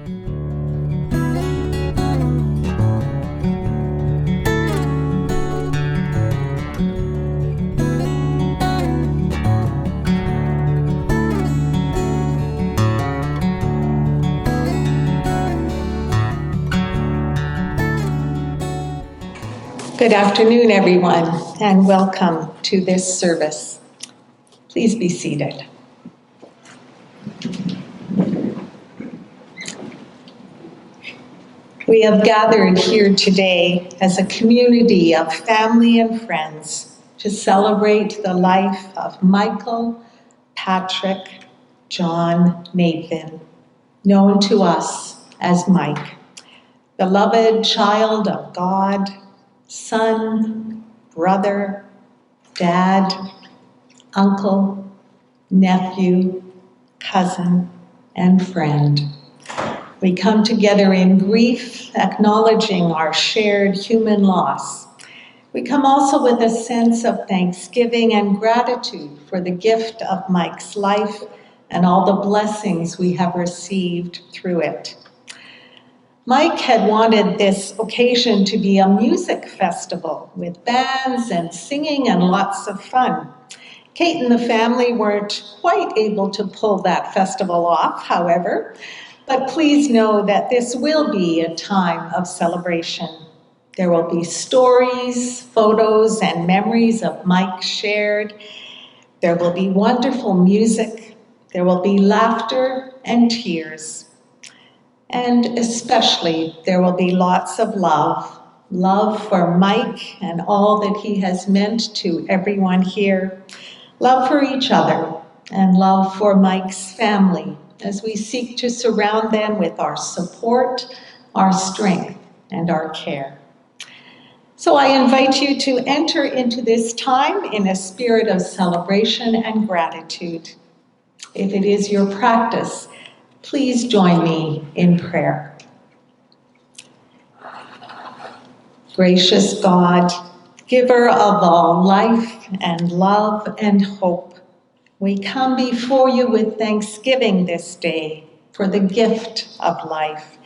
Good afternoon, everyone, and welcome to this service. Please be seated. We have gathered here today as a community of family and friends to celebrate the life of Michael, Patrick, John, Naphin, known to us as Mike, beloved child of God, son, brother, dad, uncle, nephew, cousin, and friend. We come together in grief, acknowledging our shared human loss. We come also with a sense of thanksgiving and gratitude for the gift of Mike's life and all the blessings we have received through it. Mike had wanted this occasion to be a music festival with bands and singing and lots of fun. Kate and the family weren't quite able to pull that festival off, however, but please know that this will be a time of celebration. There will be stories, photos, and memories of Mike shared. There will be wonderful music. There will be laughter and tears. And especially, there will be lots of love for Mike and all that he has meant to everyone here, love for each other, and love for Mike's family as we seek to surround them with our support, our strength, and our care. So I invite you to enter into this time in a spirit of celebration and gratitude. If it is your practice, please join me in prayer. Gracious God, giver of all life and love and hope, we come before you with thanksgiving this day for the gift of life.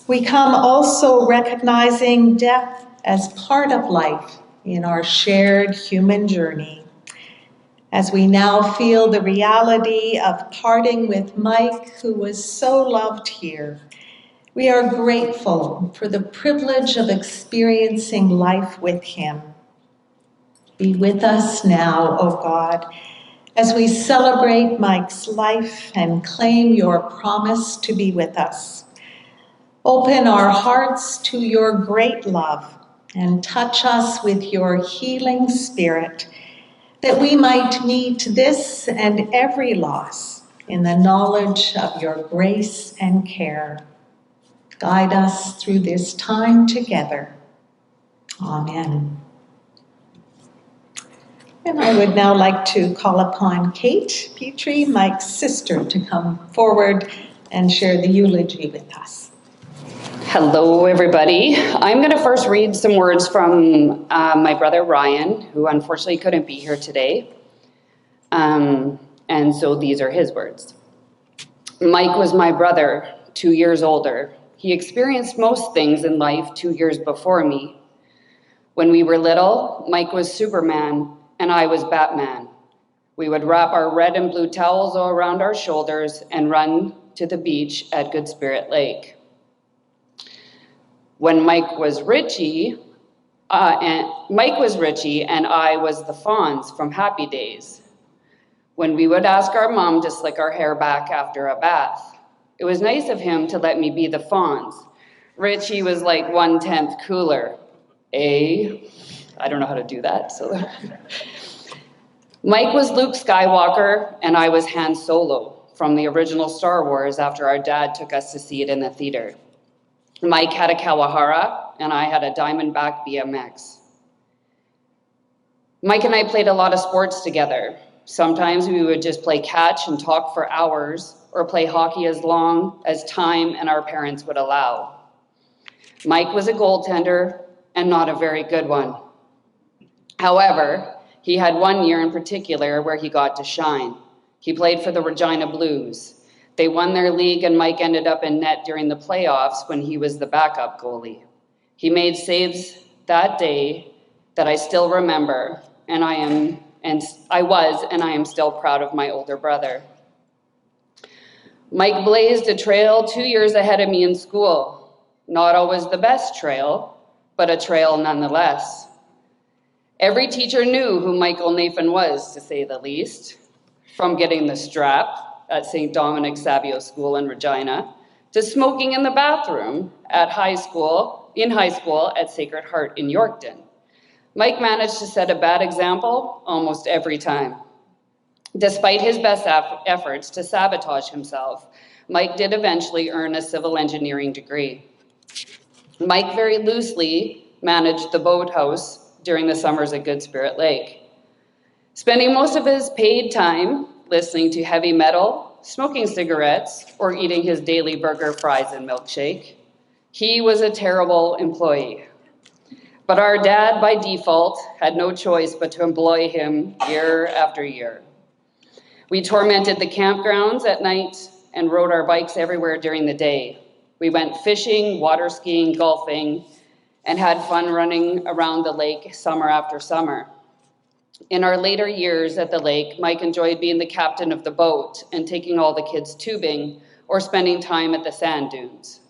We come also recognizing death as part of life in our shared human journey. As we now feel the reality of parting with Mike, who was so loved here, we are grateful for the privilege of experiencing life with him. Be with us now, O God, as we celebrate Mike's life and claim your promise to be with us. Open our hearts to your great love and touch us with your healing spirit, that we might meet this and every loss in the knowledge of your grace and care. Guide us through this time together. Amen. And I would now like to call upon Kate Petrie, Mike's sister, to come forward and share the eulogy with us. Hello, everybody. I'm going to first read some words from my brother Ryan, who unfortunately couldn't be here today. And so these are his words. Mike was my brother, 2 years older. He experienced most things in life 2 years before me. When we were little, Mike was Superman and I was Batman. We would wrap our red and blue towels all around our shoulders and run to the beach at Good Spirit Lake. When Mike was Richie and I was the Fonz from Happy Days. When we would ask our mom to slick our hair back after a bath. It was nice of him to let me be the Fonz. Richie was like 1/10 cooler. I don't know how to do that. So Mike was Luke Skywalker and I was Han Solo from the original Star Wars after our dad took us to see it in the theater. Mike had a Kawahara, and I had a Diamondback BMX. Mike and I played a lot of sports together. Sometimes we would just play catch and talk for hours, or play hockey as long as time and our parents would allow. Mike was a goaltender, and not a very good one. However, he had one year in particular where he got to shine. He played for the Regina Blues. They won their league, and Mike ended up in net during the playoffs when he was the backup goalie. He made saves that day that I still remember, and I am still proud of my older brother. Mike blazed a trail 2 years ahead of me in school. Not always the best trail, but a trail nonetheless. Every teacher knew who Michael Naphin was, to say the least, from getting the strap at St. Dominic Savio School in Regina, to smoking in the bathroom in high school at Sacred Heart in Yorkton. Mike managed to set a bad example almost every time. Despite his best efforts to sabotage himself, Mike did eventually earn a civil engineering degree. Mike very loosely managed the boathouse during the summers at Good Spirit Lake, spending most of his paid time listening to heavy metal, smoking cigarettes, or eating his daily burger, fries, and milkshake. He was a terrible employee. But our dad, by default, had no choice but to employ him year after year. We tormented the campgrounds at night and rode our bikes everywhere during the day. We went fishing, water skiing, golfing, and had fun running around the lake summer after summer. In our later years at the lake, Mike enjoyed being the captain of the boat and taking all the kids tubing or spending time at the sand dunes.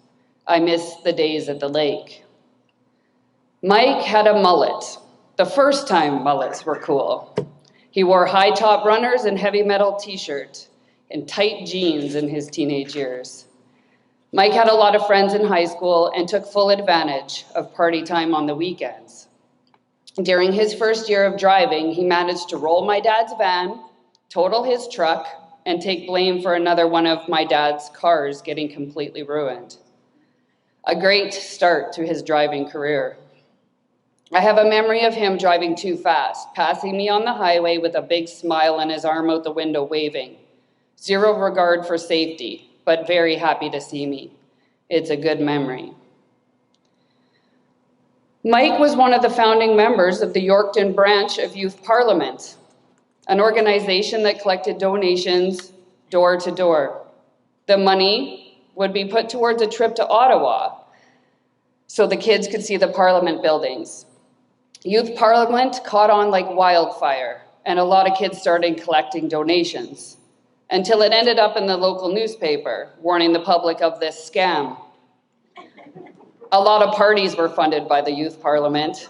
I miss the days at the lake. Mike had a mullet. The first time mullets were cool. He wore high-top runners and heavy metal t-shirt and tight jeans in his teenage years. Mike had a lot of friends in high school and took full advantage of party time on the weekends. During his first year of driving, he managed to roll my dad's van, total his truck, and take blame for another one of my dad's cars getting completely ruined. A great start to his driving career. I have a memory of him driving too fast, passing me on the highway with a big smile and his arm out the window waving. Zero regard for safety, but very happy to see me. It's a good memory. Mike was one of the founding members of the Yorkton branch of Youth Parliament, an organization that collected donations door to door. The money would be put towards a trip to Ottawa so the kids could see the Parliament buildings. Youth Parliament caught on like wildfire, and a lot of kids started collecting donations, until it ended up in the local newspaper, warning the public of this scam. A lot of parties were funded by the Youth Parliament.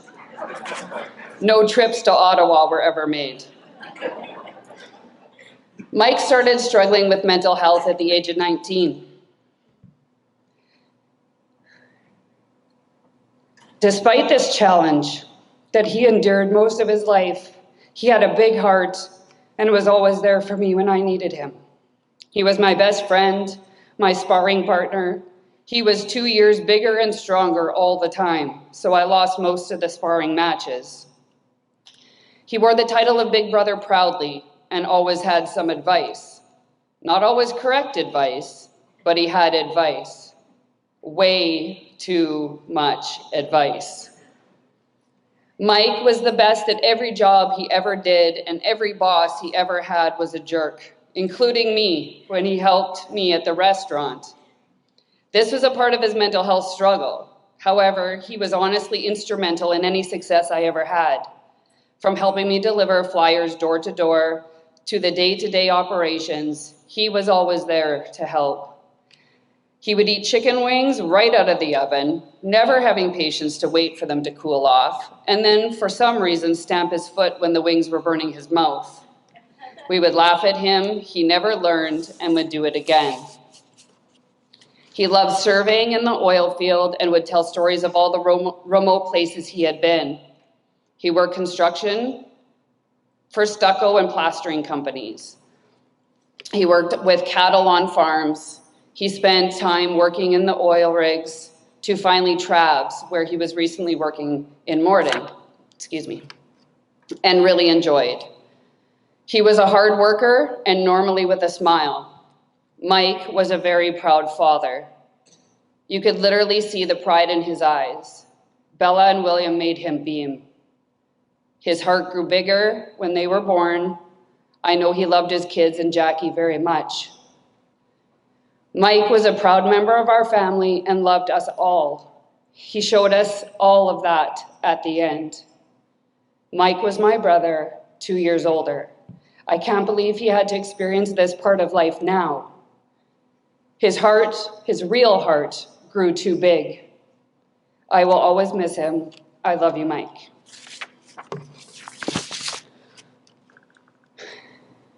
No trips to Ottawa were ever made. Mike started struggling with mental health at the age of 19. Despite this challenge that he endured most of his life, he had a big heart and was always there for me when I needed him. He was my best friend, my sparring partner. He was 2 years bigger and stronger all the time, so I lost most of the sparring matches. He wore the title of Big Brother proudly and always had some advice. Not always correct advice, but he had advice. Way too much advice. Mike was the best at every job he ever did, and every boss he ever had was a jerk, including me when he helped me at the restaurant. This was a part of his mental health struggle. However, he was honestly instrumental in any success I ever had, from helping me deliver flyers door to door to the day-to-day operations. He was always there to help. He would eat chicken wings right out of the oven, never having patience to wait for them to cool off, and then, for some reason, stamp his foot when the wings were burning his mouth. We would laugh at him, he never learned, and would do it again. He loved surveying in the oil field and would tell stories of all the remote places he had been. He worked construction for stucco and plastering companies. He worked with cattle on farms. He spent time working in the oil rigs to finally Travs, where he was recently working in Morden, and really enjoyed. He was a hard worker and normally with a smile. Mike was a very proud father. You could literally see the pride in his eyes. Bella and William made him beam. His heart grew bigger when they were born. I know he loved his kids and Jackie very much. Mike was a proud member of our family and loved us all. He showed us all of that at the end. Mike was my brother, 2 years older. I can't believe he had to experience this part of life now. His heart, his real heart, grew too big. I will always miss him. I love you, Mike.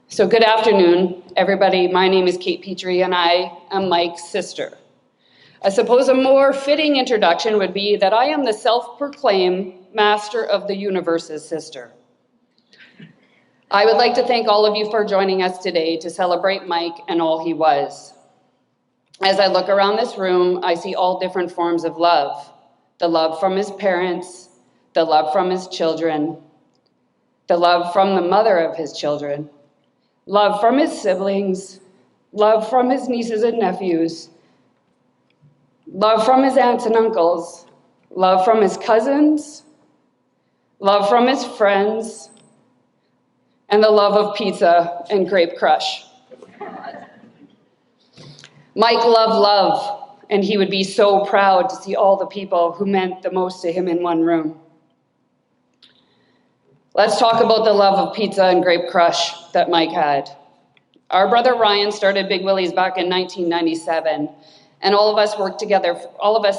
So good afternoon, everybody. My name is Kate Petrie, and I am Mike's sister. I suppose a more fitting introduction would be that I am the self-proclaimed master of the universe's sister. I would like to thank all of you for joining us today to celebrate Mike and all he was. As I look around this room, I see all different forms of love. The love from his parents, the love from his children, the love from the mother of his children, love from his siblings, love from his nieces and nephews, love from his aunts and uncles, love from his cousins, love from his friends, and the love of pizza and grape crush. Mike loved love, and he would be so proud to see all the people who meant the most to him in one room. Let's talk about the love of pizza and grape crush that Mike had. Our brother Ryan started Big Willie's back in 1997, and all of us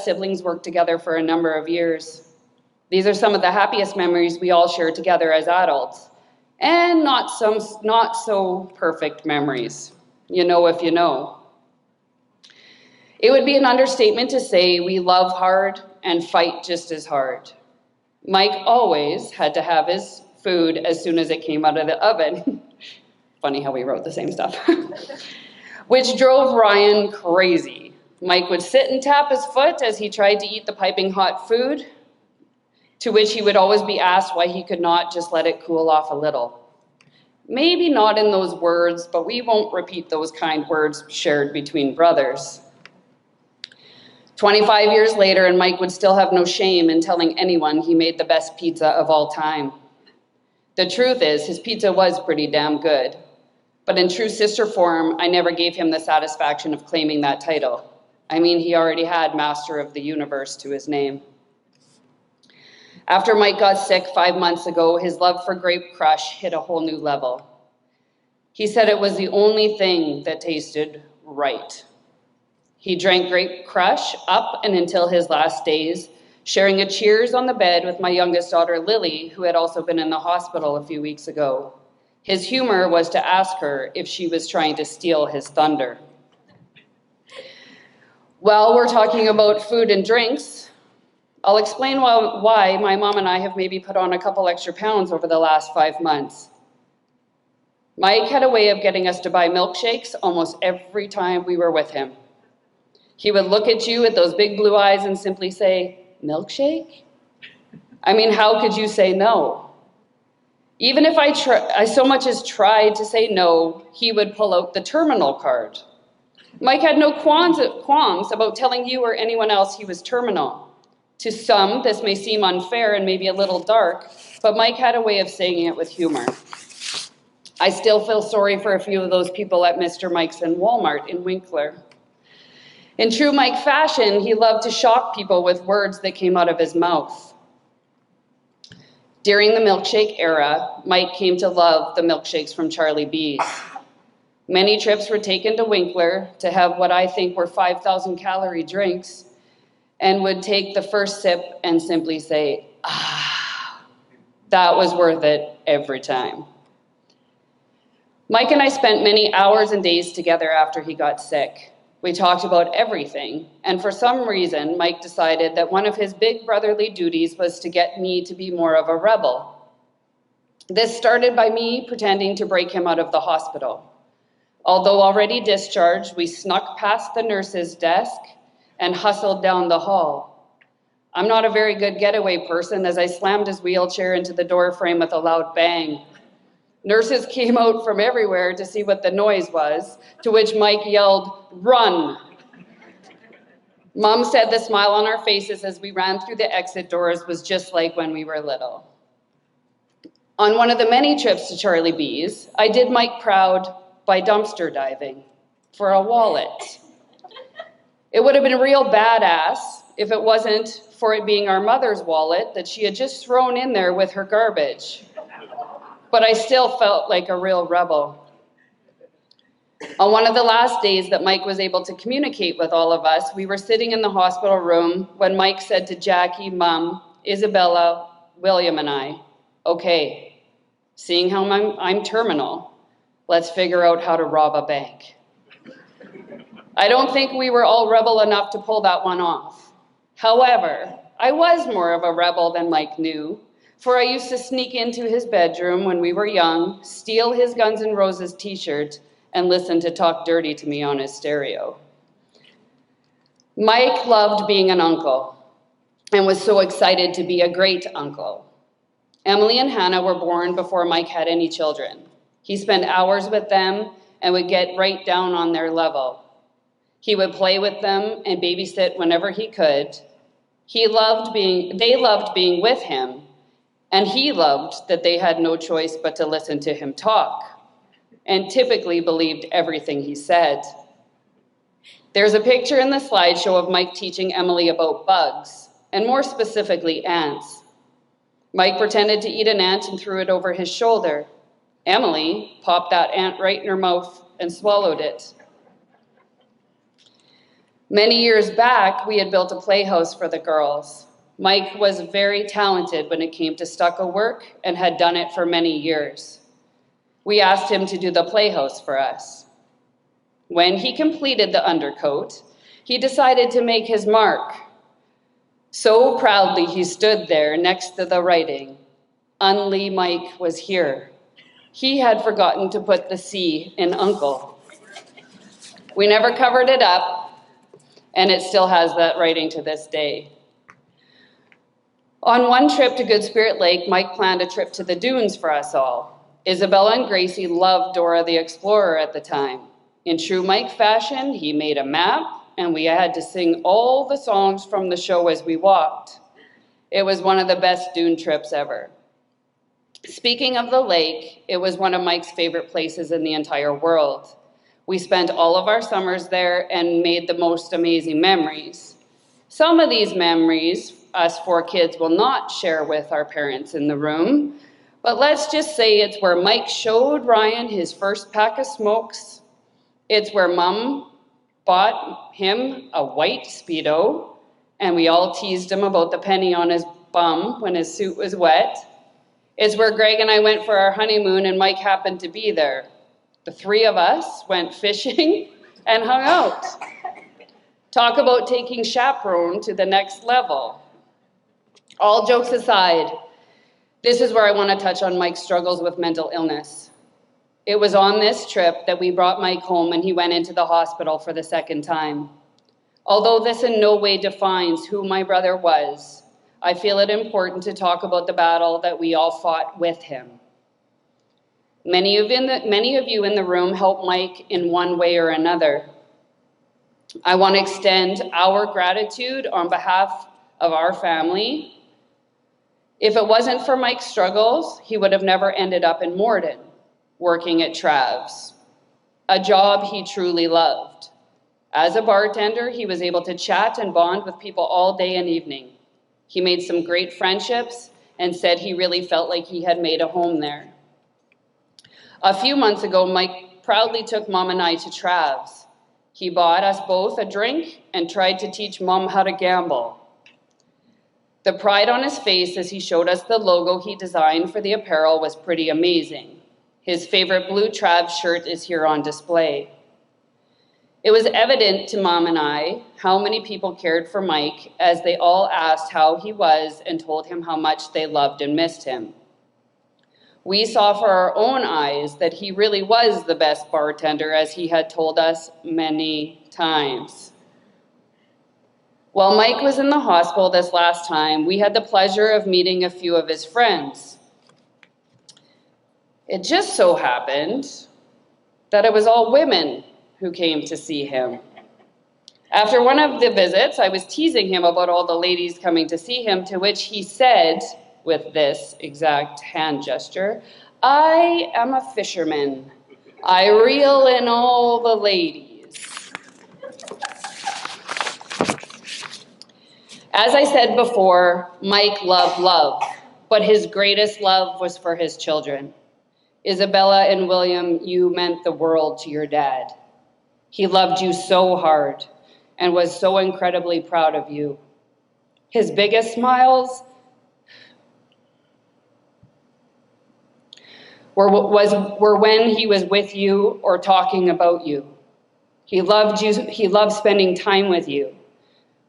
siblings worked together for a number of years. These are some of the happiest memories we all share together as adults, and not so perfect memories. You know if you know. It would be an understatement to say we love hard and fight just as hard. Mike always had to have his food as soon as it came out of the oven. Funny how we wrote the same stuff. Which drove Ryan crazy. Mike would sit and tap his foot as he tried to eat the piping hot food, to which he would always be asked why he could not just let it cool off a little. Maybe not in those words, but we won't repeat those kind words shared between brothers. 25 years later, and Mike would still have no shame in telling anyone he made the best pizza of all time. The truth is, his pizza was pretty damn good. But in true sister form, I never gave him the satisfaction of claiming that title. I mean, he already had Master of the Universe to his name. After Mike got sick 5 months ago, his love for grape crush hit a whole new level. He said it was the only thing that tasted right. He drank grape crush up and until his last days, sharing a cheers on the bed with my youngest daughter, Lily, who had also been in the hospital a few weeks ago. His humor was to ask her if she was trying to steal his thunder. While we're talking about food and drinks, I'll explain why my mom and I have maybe put on a couple extra pounds over the last 5 months. Mike had a way of getting us to buy milkshakes almost every time we were with him. He would look at you with those big blue eyes and simply say, "Milkshake?" I mean, how could you say no? Even if I so much as tried to say no, he would pull out the terminal card. Mike had no qualms about telling you or anyone else he was terminal. To some, this may seem unfair and maybe a little dark, but Mike had a way of saying it with humor. I still feel sorry for a few of those people at Mr. Mike's in Walmart in Winkler. In true Mike fashion, he loved to shock people with words that came out of his mouth. During the milkshake era, Mike came to love the milkshakes from Charlie B's. Many trips were taken to Winkler to have what I think were 5,000-calorie drinks, and would take the first sip and simply say, "Ah, that was worth it every time." Mike and I spent many hours and days together after he got sick. We talked about everything, and for some reason, Mike decided that one of his big brotherly duties was to get me to be more of a rebel. This started by me pretending to break him out of the hospital. Although already discharged, we snuck past the nurse's desk and hustled down the hall. I'm not a very good getaway person, as I slammed his wheelchair into the door frame with a loud bang. Nurses came out from everywhere to see what the noise was, to which Mike yelled, "Run!" Mom said the smile on our faces as we ran through the exit doors was just like when we were little. On one of the many trips to Charlie B's, I did Mike proud by dumpster diving for a wallet. It would have been real badass if it wasn't for it being our mother's wallet that she had just thrown in there with her garbage. But I still felt like a real rebel. On one of the last days that Mike was able to communicate with all of us, we were sitting in the hospital room when Mike said to Jackie, Mom, Isabella, William, and I, okay, seeing how I'm terminal, let's figure out how to rob a bank. I don't think we were all rebel enough to pull that one off. However, I was more of a rebel than Mike knew, for I used to sneak into his bedroom when we were young, steal his Guns N' Roses t-shirt, and listen to Talk Dirty to Me on his stereo. Mike loved being an uncle and was so excited to be a great uncle. Emily and Hannah were born before Mike had any children. He spent hours with them and would get right down on their level. He would play with them and babysit whenever he could. They loved being with him, and he loved that they had no choice but to listen to him talk, and typically believed everything he said. There's a picture in the slideshow of Mike teaching Emily about bugs, and more specifically, ants. Mike pretended to eat an ant and threw it over his shoulder. Emily popped that ant right in her mouth and swallowed it. Many years back, we had built a playhouse for the girls. Mike was very talented when it came to stucco work and had done it for many years. We asked him to do the playhouse for us. When he completed the undercoat, he decided to make his mark. So proudly he stood there next to the writing, Unly Mike was here. He had forgotten to put the C in uncle. We never covered it up, and it still has that writing to this day. On one trip to Good Spirit Lake, Mike planned a trip to the dunes for us all. Isabella and Gracie loved Dora the Explorer at the time. In true Mike fashion, he made a map, and we had to sing all the songs from the show as we walked. It was one of the best dune trips ever. Speaking of the lake, it was one of Mike's favorite places in the entire world. We spent all of our summers there and made the most amazing memories. Some of these memories, us 4 kids will not share with our parents in the room, but let's just say it's where Mike showed Ryan his first pack of smokes. It's where Mom bought him a white Speedo, and we all teased him about the penny on his bum when his suit was wet. It's where Greg and I went for our honeymoon, and Mike happened to be there. The 3 of us went fishing and hung out. Talk about taking chaperone to the next level. All jokes aside, this is where I want to touch on Mike's struggles with mental illness. It was on this trip that we brought Mike home and he went into the hospital for the second time. Although this in no way defines who my brother was, I feel it important to talk about the battle that we all fought with him. Many of you in the room helped Mike in one way or another. I want to extend our gratitude on behalf of our family. If it wasn't for Mike's struggles, he would have never ended up in Morden, working at Trav's, a job he truly loved. As a bartender, he was able to chat and bond with people all day and evening. He made some great friendships and said he really felt like he had made a home there. A few months ago, Mike proudly took Mom and I to Trav's. He bought us both a drink and tried to teach Mom how to gamble. The pride on his face as he showed us the logo he designed for the apparel was pretty amazing. His favorite blue Trav's shirt is here on display. It was evident to Mom and I how many people cared for Mike as they all asked how he was and told him how much they loved and missed him. We saw for our own eyes that he really was the best bartender, as he had told us many times. While Mike was in the hospital this last time, we had the pleasure of meeting a few of his friends. It just so happened that it was all women who came to see him. After one of the visits, I was teasing him about all the ladies coming to see him, to which he said, with this exact hand gesture, "I am a fisherman. I reel in all the ladies." As I said before, Mike loved love, but his greatest love was for his children. Isabella and William, you meant the world to your dad. He loved you so hard and was so incredibly proud of you. His biggest smiles were when he was with you or talking about you. He loved you. He loved spending time with you,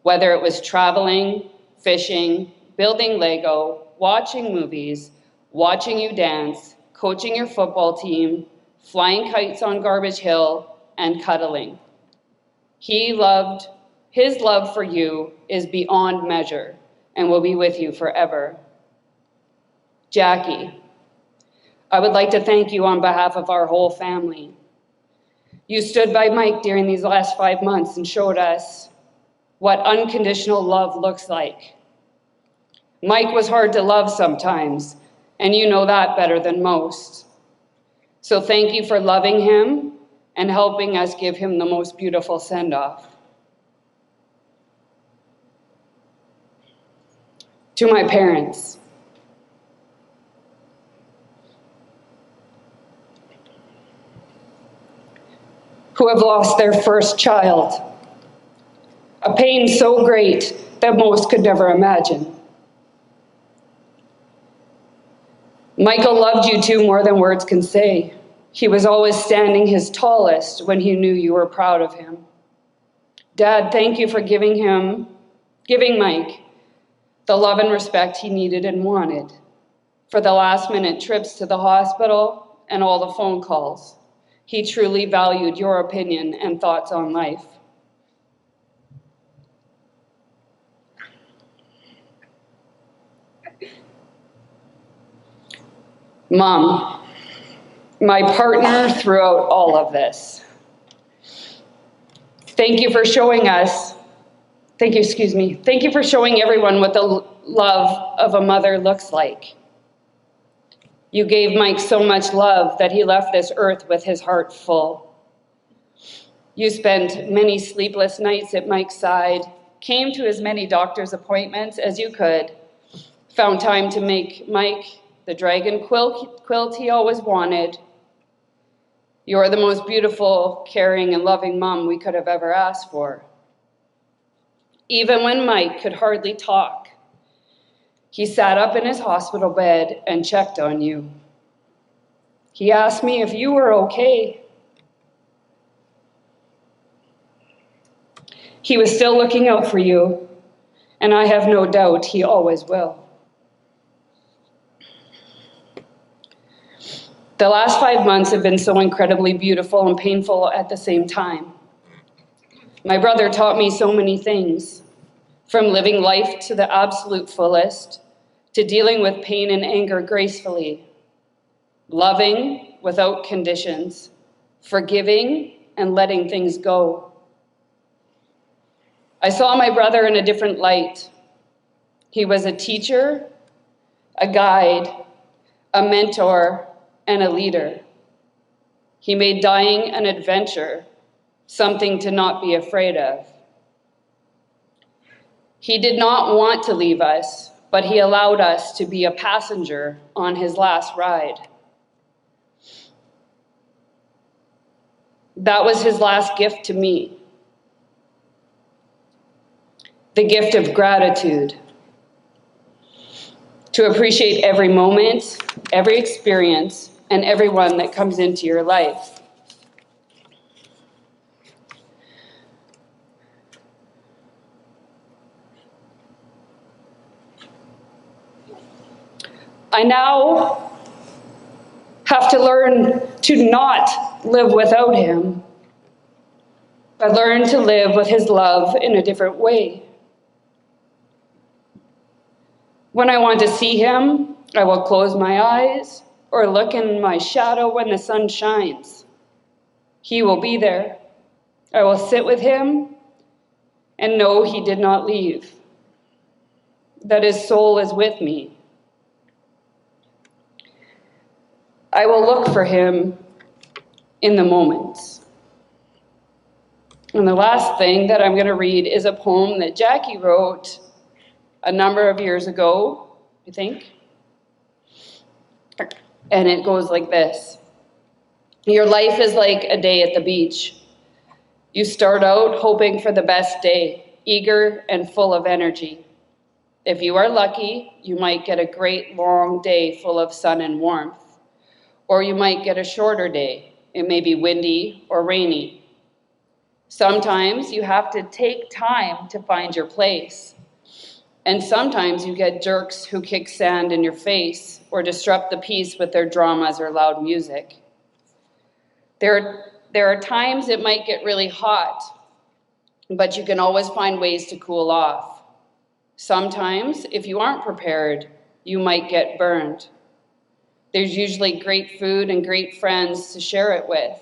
whether it was traveling, fishing, building Lego, watching movies, watching you dance, coaching your football team, flying kites on Garbage Hill, and cuddling. His love for you is beyond measure and will be with you forever. Jackie, I would like to thank you on behalf of our whole family. You stood by Mike during these last 5 months and showed us what unconditional love looks like. Mike was hard to love sometimes, and you know that better than most. So thank you for loving him and helping us give him the most beautiful send-off. To my parents, who have lost their first child, a pain so great that most could never imagine. Michael loved you too more than words can say. He was always standing his tallest when he knew you were proud of him. Dad, thank you for giving Mike the love and respect he needed and wanted, for the last-minute trips to the hospital and all the phone calls. He truly valued your opinion and thoughts on life. Mom, my partner throughout all of this. Thank you for showing everyone what the love of a mother looks like. You gave Mike so much love that he left this earth with his heart full. You spent many sleepless nights at Mike's side, came to as many doctor's appointments as you could, found time to make Mike the dragon quilt he always wanted. You're the most beautiful, caring, and loving mom we could have ever asked for. Even when Mike could hardly talk, he sat up in his hospital bed and checked on you. He asked me if you were okay. He was still looking out for you, and I have no doubt he always will. The last 5 months have been so incredibly beautiful and painful at the same time. My brother taught me so many things, from living life to the absolute fullest, to dealing with pain and anger gracefully, loving without conditions, forgiving and letting things go. I saw my brother in a different light. He was a teacher, a guide, a mentor, and a leader. He made dying an adventure, something to not be afraid of. He did not want to leave us, but he allowed us to be a passenger on his last ride. That was his last gift to me. The gift of gratitude. To appreciate every moment, every experience, and everyone that comes into your life. I now have to learn to not live without him, but learn to live with his love in a different way. When I want to see him, I will close my eyes or look in my shadow when the sun shines. He will be there. I will sit with him and know he did not leave, that his soul is with me. I will look for him in the moments. And the last thing that I'm going to read is a poem that Jackie wrote a number of years ago, I think. And it goes like this. Your life is like a day at the beach. You start out hoping for the best day, eager and full of energy. If you are lucky, you might get a great long day full of sun and warmth. Or you might get a shorter day. It may be windy or rainy. Sometimes you have to take time to find your place. And sometimes you get jerks who kick sand in your face or disrupt the peace with their dramas or loud music. There are times it might get really hot, but you can always find ways to cool off. Sometimes, if you aren't prepared, you might get burned. There's usually great food and great friends to share it with.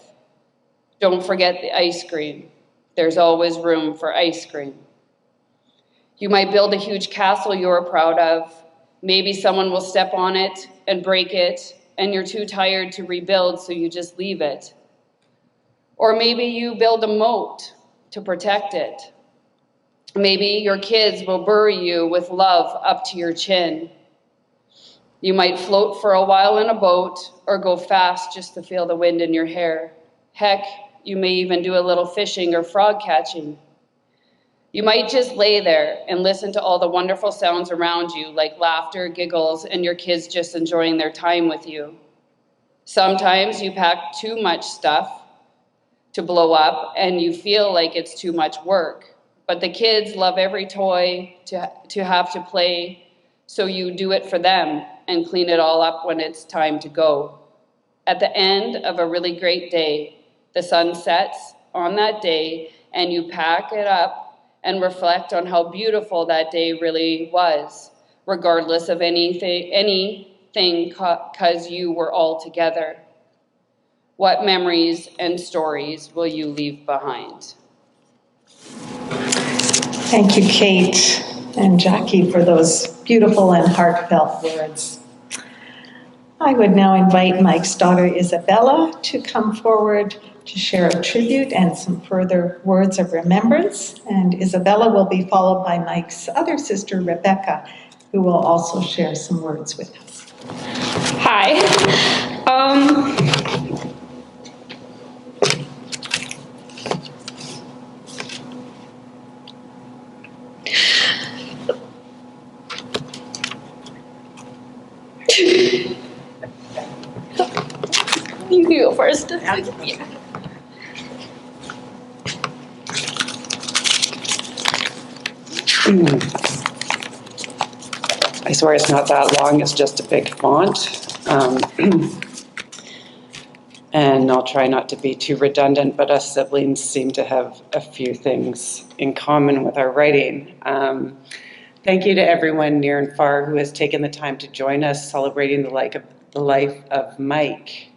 Don't forget the ice cream. There's always room for ice cream. You might build a huge castle you're proud of. Maybe someone will step on it and break it, and you're too tired to rebuild, so you just leave it. Or maybe you build a moat to protect it. Maybe your kids will bury you with love up to your chin. You might float for a while in a boat or go fast just to feel the wind in your hair. Heck, you may even do a little fishing or frog catching. You might just lay there and listen to all the wonderful sounds around you, like laughter, giggles, and your kids just enjoying their time with you. Sometimes you pack too much stuff to blow up, and you feel like it's too much work. But the kids love every toy to have to play, so you do it for them and clean it all up when it's time to go. At the end of a really great day, the sun sets on that day, and you pack it up and reflect on how beautiful that day really was, regardless of anything, because you were all together. What memories and stories will you leave behind? Thank you, Kate and Jackie, for those beautiful and heartfelt words. I would now invite Mike's daughter, Isabella, to come forward to share a tribute and some further words of remembrance. And Isabella will be followed by Mike's other sister, Rebecca, who will also share some words with us. Hi. You can go first. Yeah. I swear it's not that long, it's just a big font. And I'll try not to be too redundant, but us siblings seem to have a few things in common with our writing. Thank you to everyone near and far who has taken the time to join us celebrating the life of Mike.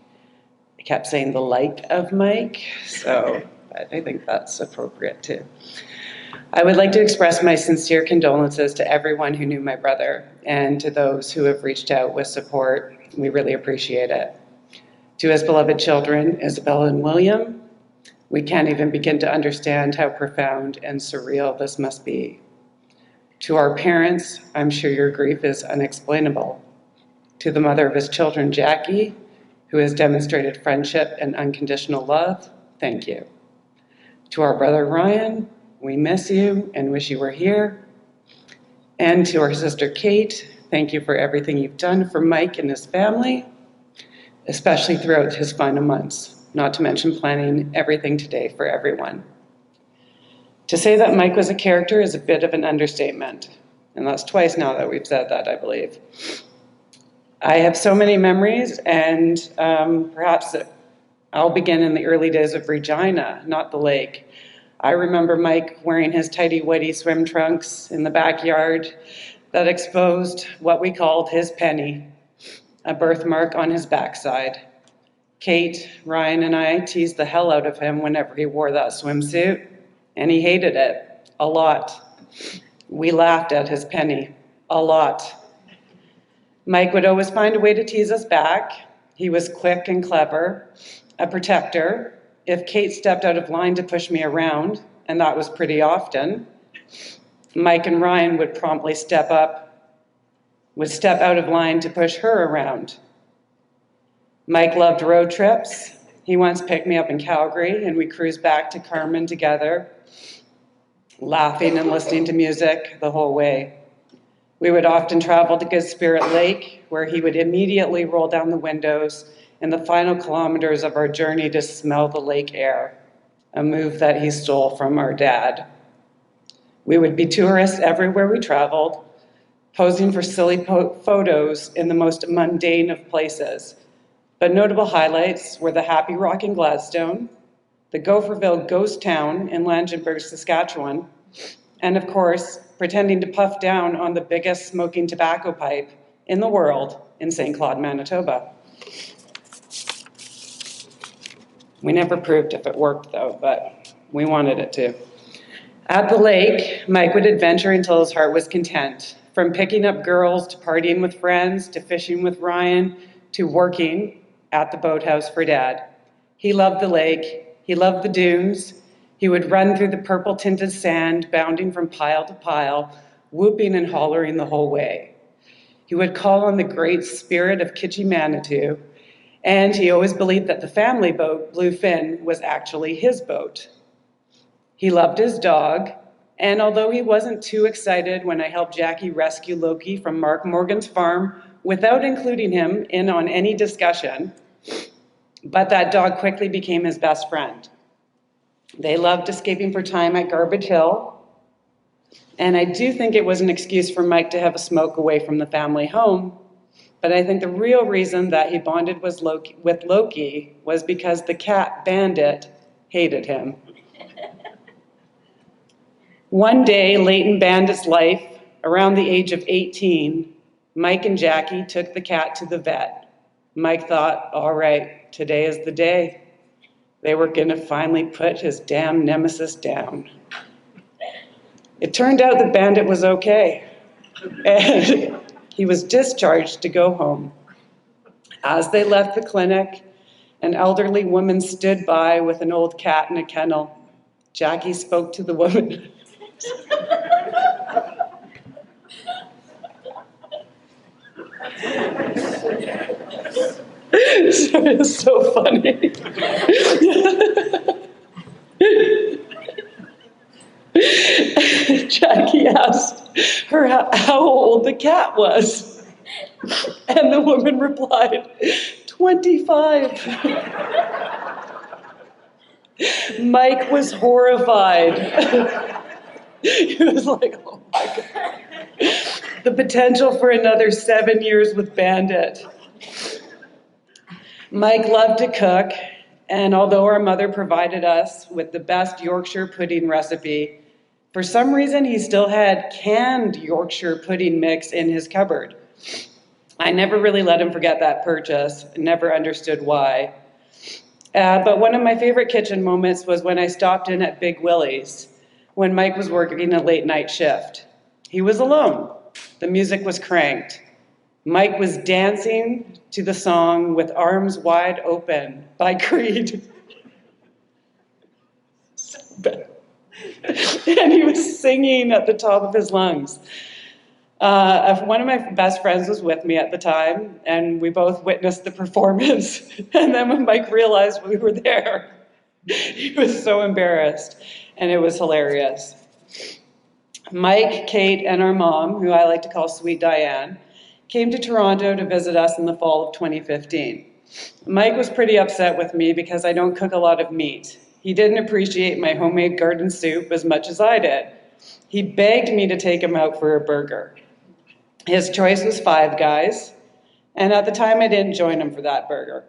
I kept saying the light of Mike, so I think that's appropriate too. I would like to express my sincere condolences to everyone who knew my brother and to those who have reached out with support. We really appreciate it. To his beloved children, Isabella and William, we can't even begin to understand how profound and surreal this must be. To our parents, I'm sure your grief is unexplainable. To the mother of his children, Jackie, who has demonstrated friendship and unconditional love, thank you. To our brother Ryan, we miss you and wish you were here. And to our sister Kate, thank you for everything you've done for Mike and his family, especially throughout his final months, not to mention planning everything today for everyone. To say that Mike was a character is a bit of an understatement, and that's twice now that we've said that, I believe. I have so many memories, and perhaps I'll begin in the early days of Regina, not the lake. I remember Mike wearing his tighty-whitey swim trunks in the backyard that exposed what we called his penny, a birthmark on his backside. Kate, Ryan, and I teased the hell out of him whenever he wore that swimsuit, and he hated it a lot. We laughed at his penny a lot. Mike would always find a way to tease us back. He was quick and clever, a protector. If Kate stepped out of line to push me around, and that was pretty often, Mike and Ryan would promptly step out of line to push her around. Mike loved road trips. He once picked me up in Calgary, and we cruised back to Carmen together, laughing and listening to music the whole way. We would often travel to Good Spirit Lake, where he would immediately roll down the windows in the final kilometers of our journey to smell the lake air, a move that he stole from our dad. We would be tourists everywhere we traveled, posing for silly photos in the most mundane of places. But notable highlights were the Happy Rock in Gladstone, the Gopherville Ghost Town in Langenburg, Saskatchewan, and of course, pretending to puff down on the biggest smoking tobacco pipe in the world in St. Claude, Manitoba. We never proved if it worked though, but we wanted it to. At the lake, Mike would adventure until his heart was content. From picking up girls to partying with friends to fishing with Ryan to working at the boathouse for Dad. He loved the lake. He loved the dunes. He would run through the purple-tinted sand, bounding from pile to pile, whooping and hollering the whole way. He would call on the great spirit of Kitchi Manitou, and he always believed that the family boat, Bluefin, was actually his boat. He loved his dog, and although he wasn't too excited when I helped Jackie rescue Loki from Mark Morgan's farm without including him in on any discussion, but that dog quickly became his best friend. They loved escaping for time at Garbage Hill, and I do think it was an excuse for Mike to have a smoke away from the family home, but I think the real reason that he bonded with Loki was because the cat Bandit hated him. One day, late in Bandit's life, around the age of 18, Mike and Jackie took the cat to the vet. Mike thought, all right, today is the day. They were going to finally put his damn nemesis down. It turned out that Bandit was okay, and he was discharged to go home. As they left the clinic, an elderly woman stood by with an old cat in a kennel. Jackie spoke to the woman. It's so funny. Jackie asked her how old the cat was, and the woman replied, 25. Mike was horrified. He was like, oh my God. The potential for another 7 years with Bandit. Mike loved to cook, and although our mother provided us with the best Yorkshire pudding recipe, for some reason he still had canned Yorkshire pudding mix in his cupboard. I never really let him forget that purchase, never understood why. But one of my favorite kitchen moments was when I stopped in at Big Willie's when Mike was working a late night shift. He was alone. The music was cranked. Mike was dancing to the song With Arms Wide Open by Creed. So bad. And he was singing at the top of his lungs. One of my best friends was with me at the time, and we both witnessed the performance. And then when Mike realized we were there, he was so embarrassed, and it was hilarious. Mike, Kate, and our mom, who I like to call Sweet Diane, came to Toronto to visit us in the fall of 2015. Mike was pretty upset with me because I don't cook a lot of meat. He didn't appreciate my homemade garden soup as much as I did. He begged me to take him out for a burger. His choice was Five Guys, and at the time I didn't join him for that burger.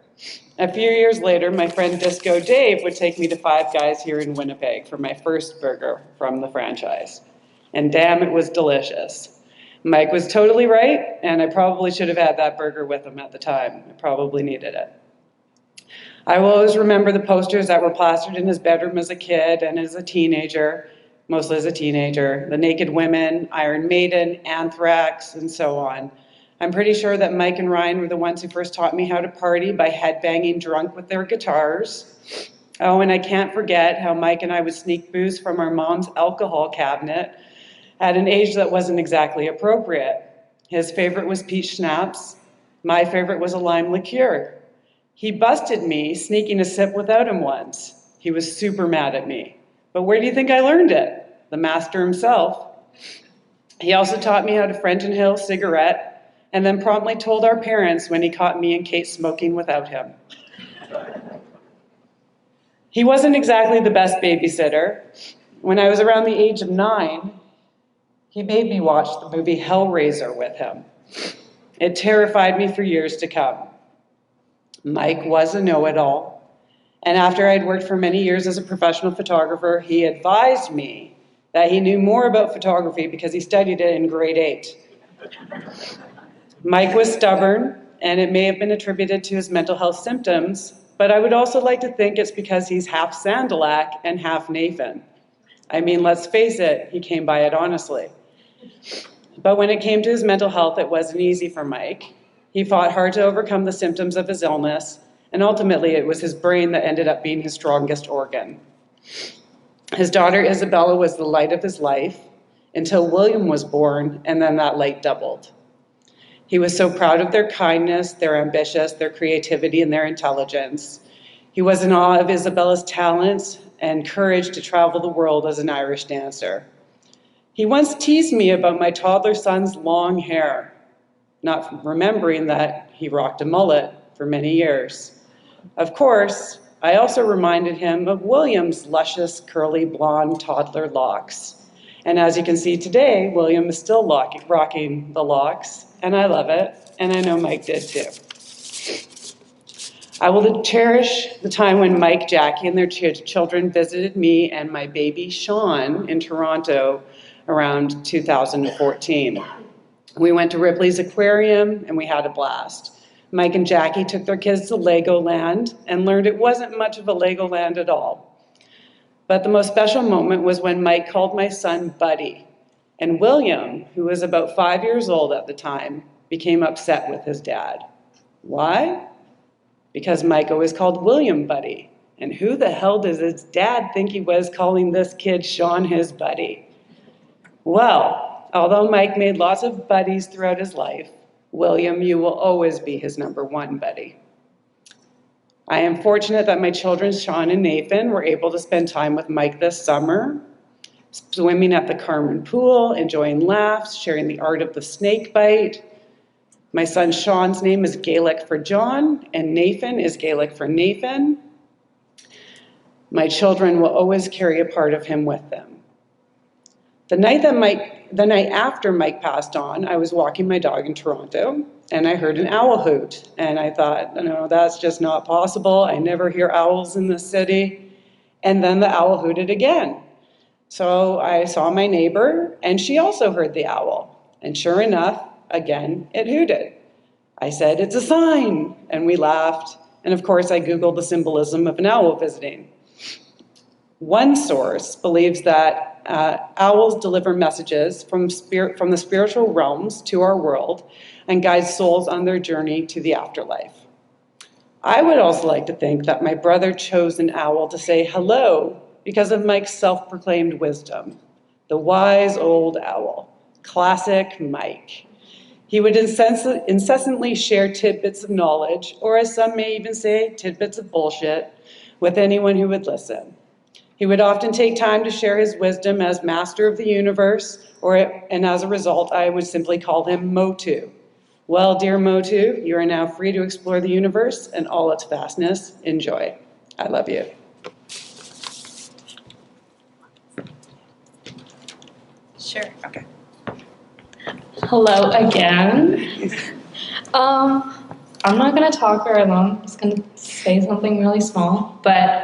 A few years later, my friend Disco Dave would take me to Five Guys here in Winnipeg for my first burger from the franchise. And damn, it was delicious. Mike was totally right, and I probably should have had that burger with him at the time. I probably needed it. I will always remember the posters that were plastered in his bedroom as a kid and as a teenager, mostly as a teenager, the Naked Women, Iron Maiden, Anthrax, and so on. I'm pretty sure that Mike and Ryan were the ones who first taught me how to party by headbanging drunk with their guitars. Oh, and I can't forget how Mike and I would sneak booze from our mom's alcohol cabinet at an age that wasn't exactly appropriate. His favorite was peach schnapps. My favorite was a lime liqueur. He busted me sneaking a sip without him once. He was super mad at me. But where do you think I learned it? The master himself. He also taught me how to French inhale a cigarette, and then promptly told our parents when he caught me and Kate smoking without him. He wasn't exactly the best babysitter. When I was around the age of 9, he made me watch the movie Hellraiser with him. It terrified me for years to come. Mike was a know-it-all, and after I'd worked for many years as a professional photographer, he advised me that he knew more about photography because he studied it in grade 8. Mike was stubborn, and it may have been attributed to his mental health symptoms, but I would also like to think it's because he's half Sandalak and half Naphin. I mean, let's face it, he came by it honestly. But when it came to his mental health, it wasn't easy for Mike. He fought hard to overcome the symptoms of his illness, and ultimately it was his brain that ended up being his strongest organ. His daughter Isabella was the light of his life until William was born, and then that light doubled. He was so proud of their kindness, their ambition, their creativity, and their intelligence. He was in awe of Isabella's talents and courage to travel the world as an Irish dancer. He once teased me about my toddler son's long hair, not remembering that he rocked a mullet for many years. Of course, I also reminded him of William's luscious, curly, blonde toddler locks. And as you can see today, William is still rocking the locks, and I love it, and I know Mike did too. I will cherish the time when Mike, Jackie, and their children visited me and my baby Sean in Toronto around 2014. We went to Ripley's Aquarium and we had a blast. Mike and Jackie took their kids to Legoland and learned it wasn't much of a Legoland at all. But the most special moment was when Mike called my son Buddy, and William, who was about 5 years old at the time, became upset with his dad. Why? Because Mike always called William Buddy, and who the hell does his dad think he was calling this kid Sean his buddy? Well, although Mike made lots of buddies throughout his life, William, you will always be his number one buddy. I am fortunate that my children, Sean and Naphin, were able to spend time with Mike this summer, swimming at the Carmen pool, enjoying laughs, sharing the art of the snake bite. My son Sean's name is Gaelic for John, and Naphin is Gaelic for Nathan. My children will always carry a part of him with them. The night after Mike passed on, I was walking my dog in Toronto, and I heard an owl hoot. And I thought, no, that's just not possible. I never hear owls in this city. And then the owl hooted again. So I saw my neighbor, and she also heard the owl. And sure enough, again, it hooted. I said, it's a sign. And we laughed. And of course, I Googled the symbolism of an owl visiting. One source believes that owls deliver messages from the spiritual realms to our world and guide souls on their journey to the afterlife. I would also like to think that my brother chose an owl to say hello because of Mike's self-proclaimed wisdom. The wise old owl. Classic Mike. He would incessantly share tidbits of knowledge, or as some may even say, tidbits of bullshit, with anyone who would listen. He would often take time to share his wisdom as master of the universe, and as a result, I would simply call him Motu. Well, dear Motu, you are now free to explore the universe and all its vastness. Enjoy. I love you. Sure. Okay. Hello again. I'm not going to talk very long. I'm just going to say something really small. But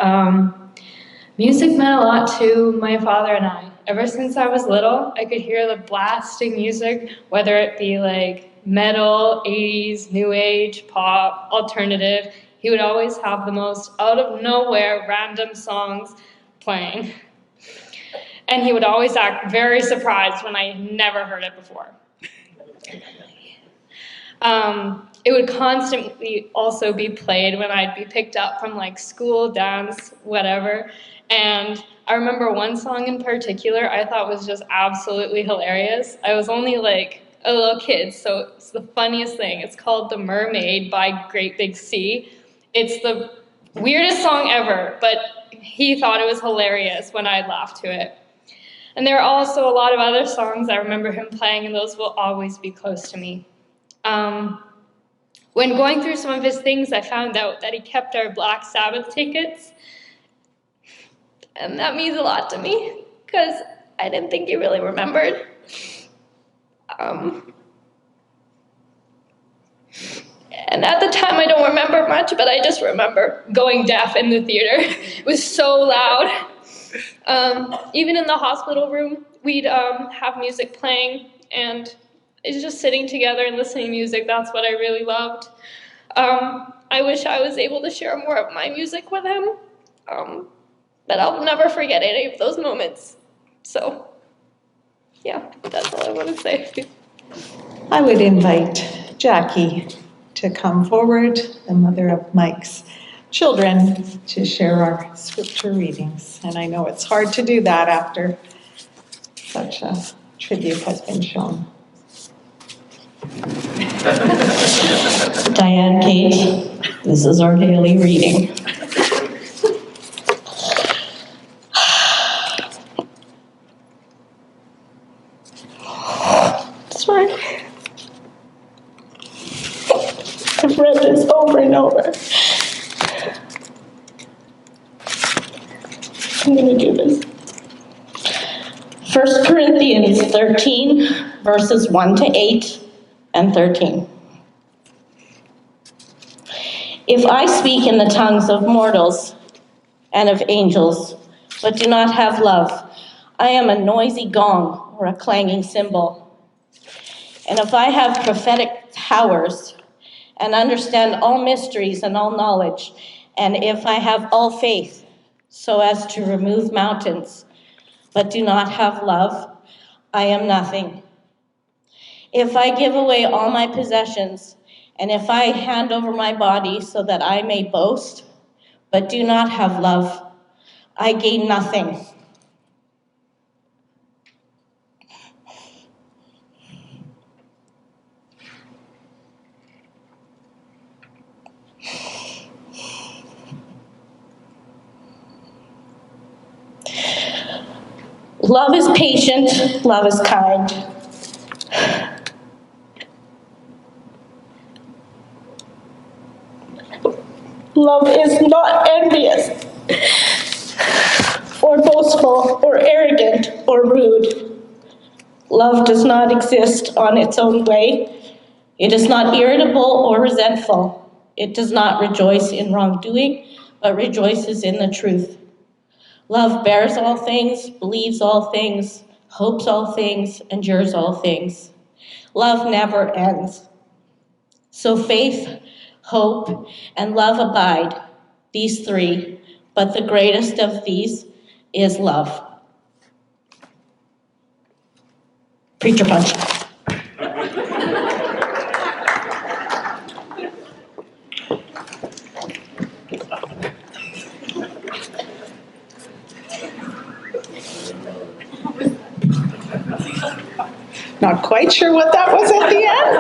music meant a lot to my father and I. Ever since I was little, I could hear the blasting music, whether it be like metal, 80s, new age, pop, alternative. He would always have the most out of nowhere random songs playing. And he would always act very surprised when I never heard it before. It would constantly also be played when I'd be picked up from like school, dance, whatever. And I remember one song in particular I thought was just absolutely hilarious. I was only like a little kid, so it's the funniest thing. It's called The Mermaid by Great Big Sea. It's the weirdest song ever, but he thought it was hilarious when I laughed to it. And there are also a lot of other songs I remember him playing, and those will always be close to me. When going through some of his things, I found out that he kept our Black Sabbath tickets. And that means a lot to me, because I didn't think he really remembered. And at the time, I don't remember much, but I just remember going deaf in the theater. It was so loud. Even in the hospital room, we'd have music playing, and it's just sitting together and listening to music. That's what I really loved. I wish I was able to share more of my music with him, but I'll never forget any of those moments. So, yeah, that's all I want to say. I would invite Jackie to come forward, the mother of Mike's children, to share our scripture readings. And I know it's hard to do that after such a tribute has been shown. Diane, Kate, this is our daily reading. It's fine. I've read this over and over. I'm going to do this. 1 Corinthians 13, verses 1 to 8 and 13. If I speak in the tongues of mortals and of angels, but do not have love, I am a noisy gong or a clanging cymbal. And if I have prophetic powers and understand all mysteries and all knowledge, and if I have all faith so as to remove mountains, but do not have love, I am nothing. If I give away all my possessions, and if I hand over my body so that I may boast, but do not have love, I gain nothing. Love is patient, love is kind. Love is not envious, or boastful, or arrogant, or rude. Love does not exist on its own way. It is not irritable or resentful. It does not rejoice in wrongdoing, but rejoices in the truth. Love bears all things, believes all things, hopes all things, endures all things. Love never ends. So faith, hope, and love abide, these three, but the greatest of these is love. Preacher punch. Not quite sure what that was at the end,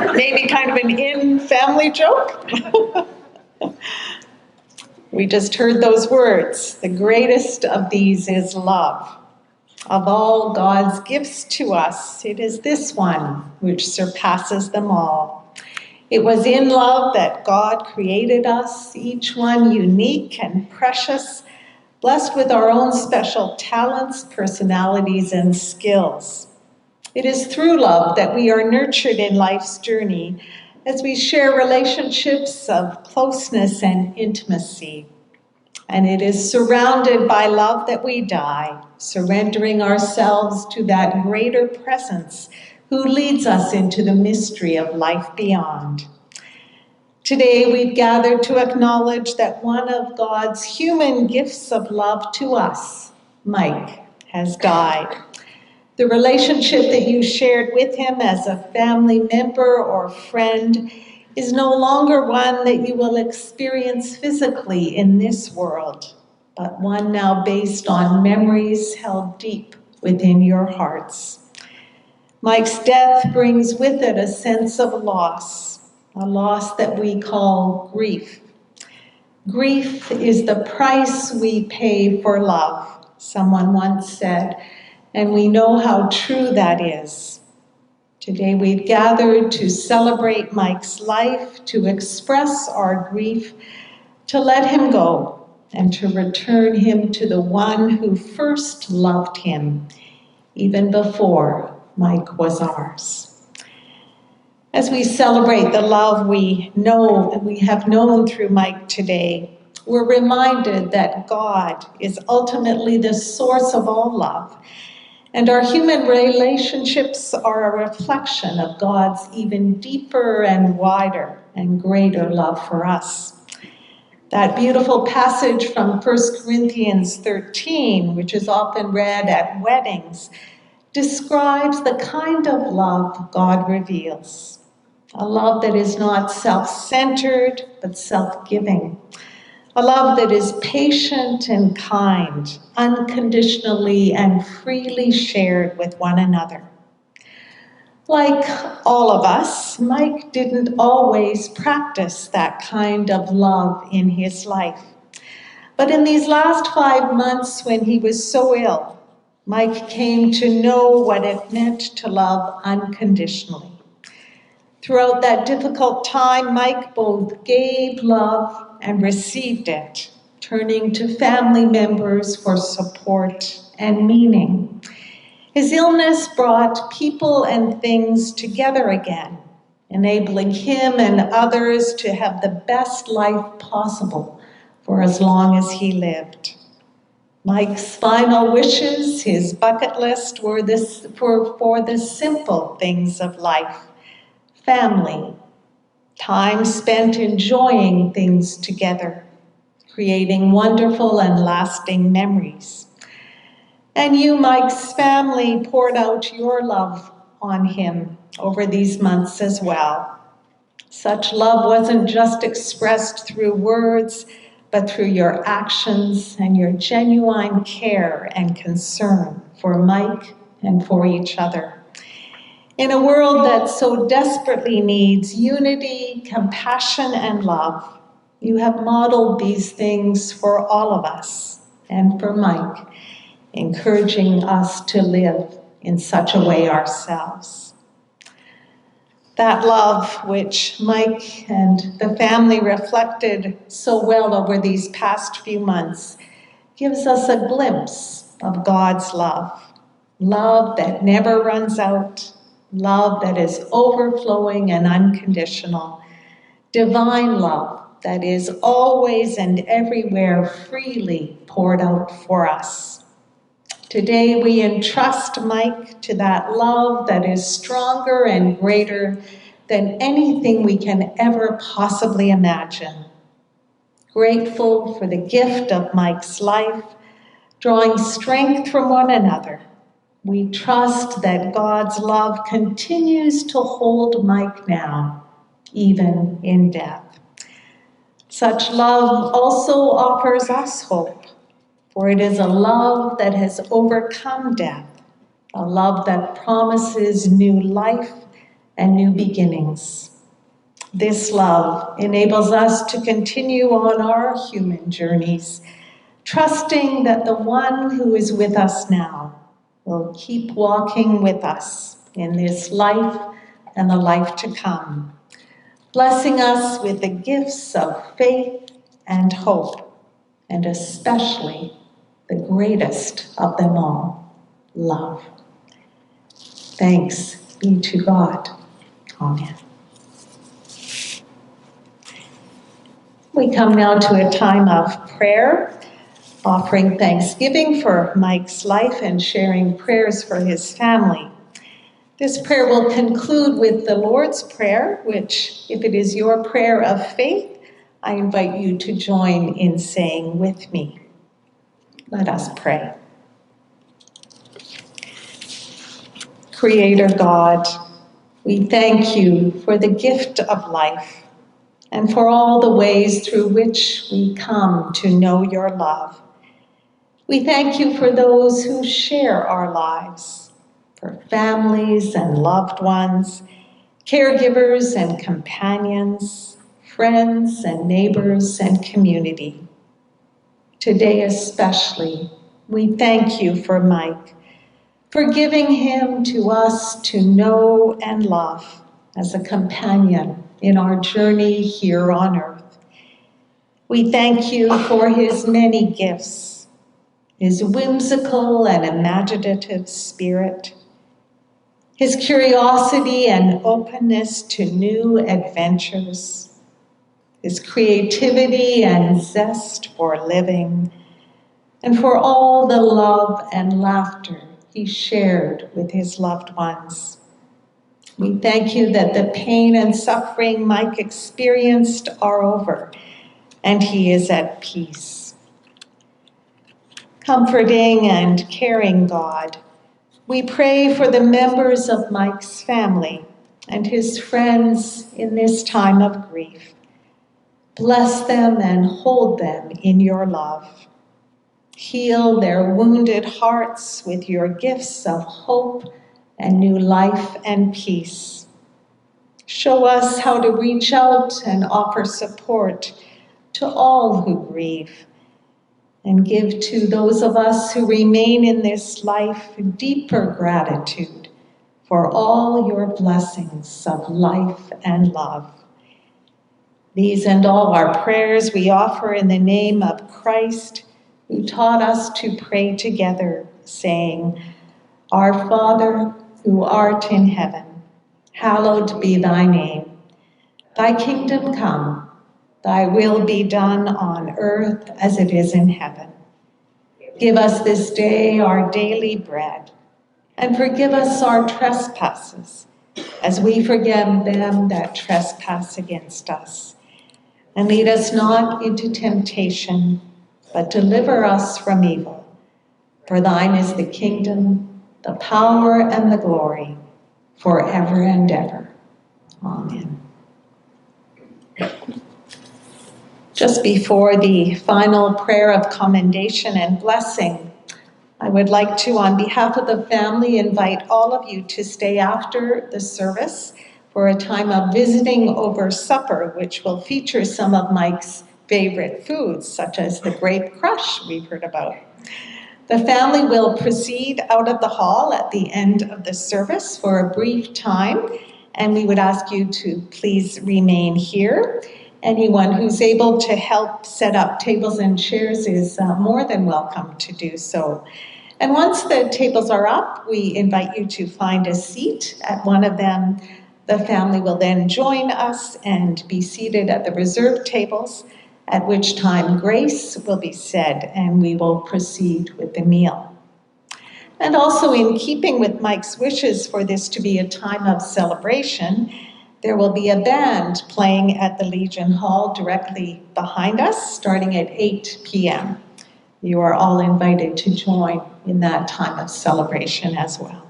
but maybe kind of an in-family joke. We just heard those words. The greatest of these is love. Of all God's gifts to us, it is this one which surpasses them all. It was in love that God created us, each one unique and precious, blessed with our own special talents, personalities, and skills. It is through love that we are nurtured in life's journey as we share relationships of closeness and intimacy. And it is surrounded by love that we die, surrendering ourselves to that greater presence who leads us into the mystery of life beyond. Today we've gathered to acknowledge that one of God's human gifts of love to us, Mike, has died. The relationship that you shared with him as a family member or friend is no longer one that you will experience physically in this world, but one now based on memories held deep within your hearts. Mike's death brings with it a sense of loss, a loss that we call grief. Grief is the price we pay for love, someone once said, and we know how true that is. Today we've gathered to celebrate Mike's life, to express our grief, to let him go, and to return him to the one who first loved him, even before Mike was ours. As we celebrate the love we have known through Mike today, we're reminded that God is ultimately the source of all love, and our human relationships are a reflection of God's even deeper and wider and greater love for us. That beautiful passage from 1 Corinthians 13, which is often read at weddings, describes the kind of love God reveals. A love that is not self-centered, but self-giving. A love that is patient and kind, unconditionally and freely shared with one another. Like all of us, Mike didn't always practice that kind of love in his life. But in these last 5 months when he was so ill, Mike came to know what it meant to love unconditionally. Throughout that difficult time, Mike both gave love and received it, turning to family members for support and meaning. His illness brought people and things together again, enabling him and others to have the best life possible for as long as he lived. Mike's final wishes, his bucket list, were for the simple things of life. Family, time spent enjoying things together, creating wonderful and lasting memories. And you, Mike's family, poured out your love on him over these months as well. Such love wasn't just expressed through words, but through your actions and your genuine care and concern for Mike and for each other. In a world that so desperately needs unity, compassion, and love, you have modeled these things for all of us and for Mike, encouraging us to live in such a way ourselves. That love which Mike and the family reflected so well over these past few months gives us a glimpse of God's love. Love that never runs out, love that is overflowing and unconditional, divine love that is always and everywhere freely poured out for us. Today we entrust Mike to that love that is stronger and greater than anything we can ever possibly imagine. Grateful for the gift of Mike's life, drawing strength from one another, we trust that God's love continues to hold Mike now, even in death. Such love also offers us hope, for it is a love that has overcome death, a love that promises new life and new beginnings. This love enables us to continue on our human journeys, trusting that the one who is with us now will keep walking with us in this life and the life to come, blessing us with the gifts of faith and hope, and especially the greatest of them all, love. Thanks be to God. Amen. We come now to a time of prayer, offering thanksgiving for Mike's life and sharing prayers for his family. This prayer will conclude with the Lord's Prayer, which, if it is your prayer of faith, I invite you to join in saying with me. Let us pray. Creator God, we thank you for the gift of life and for all the ways through which we come to know your love. We thank you for those who share our lives, for families and loved ones, caregivers and companions, friends and neighbors and community. Today especially, we thank you for Mike, for giving him to us to know and love as a companion in our journey here on earth. We thank you for his many gifts, his whimsical and imaginative spirit, his curiosity and openness to new adventures, his creativity and zest for living, and for all the love and laughter he shared with his loved ones. We thank you that the pain and suffering Mike experienced are over, and he is at peace. Comforting and caring God, we pray for the members of Mike's family and his friends in this time of grief. Bless them and hold them in your love. Heal their wounded hearts with your gifts of hope and new life and peace. Show us how to reach out and offer support to all who grieve, and give to those of us who remain in this life deeper gratitude for all your blessings of life and love. These and all our prayers we offer in the name of Christ, who taught us to pray together, saying, Our Father, who art in heaven, hallowed be thy name. Thy kingdom come, thy will be done on earth as it is in heaven. Give us this day our daily bread, and forgive us our trespasses, as we forgive them that trespass against us. And lead us not into temptation, but deliver us from evil. For thine is the kingdom, the power, and the glory, forever and ever. Amen. Just before the final prayer of commendation and blessing, I would like to, on behalf of the family, invite all of you to stay after the service for a time of visiting over supper, which will feature some of Mike's favorite foods, such as the grape crush we've heard about. The family will proceed out of the hall at the end of the service for a brief time, and we would ask you to please remain here. Anyone who's able to help set up tables and chairs is more than welcome to do so. And once the tables are up, we invite you to find a seat at one of them. The family will then join us and be seated at the reserved tables, at which time grace will be said and we will proceed with the meal. And also, in keeping with Mike's wishes for this to be a time of celebration, there will be a band playing at the Legion Hall directly behind us, starting at 8 p.m. You are all invited to join in that time of celebration as well.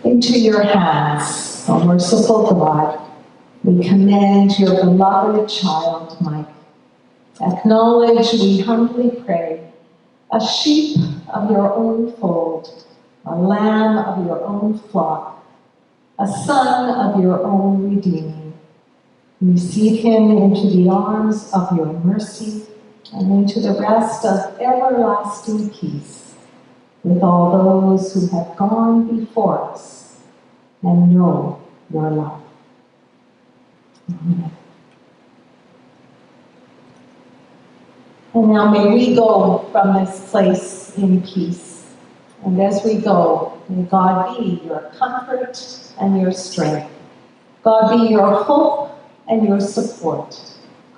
Into your hands, O merciful God, we commend your beloved child, Mike. Acknowledge, we humbly pray, a sheep of your own fold, a lamb of your own flock, a son of your own redeeming. Receive him into the arms of your mercy and into the rest of everlasting peace with all those who have gone before us and know your love. Amen. And now may we go from this place in peace, And as we go, may God be your comfort and your strength. God be your hope and your support.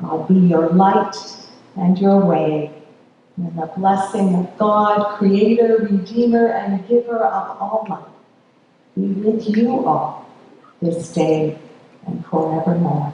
God be your light and your way. And the blessing of God, Creator, Redeemer, and Giver of all life, be with you all this day and forevermore.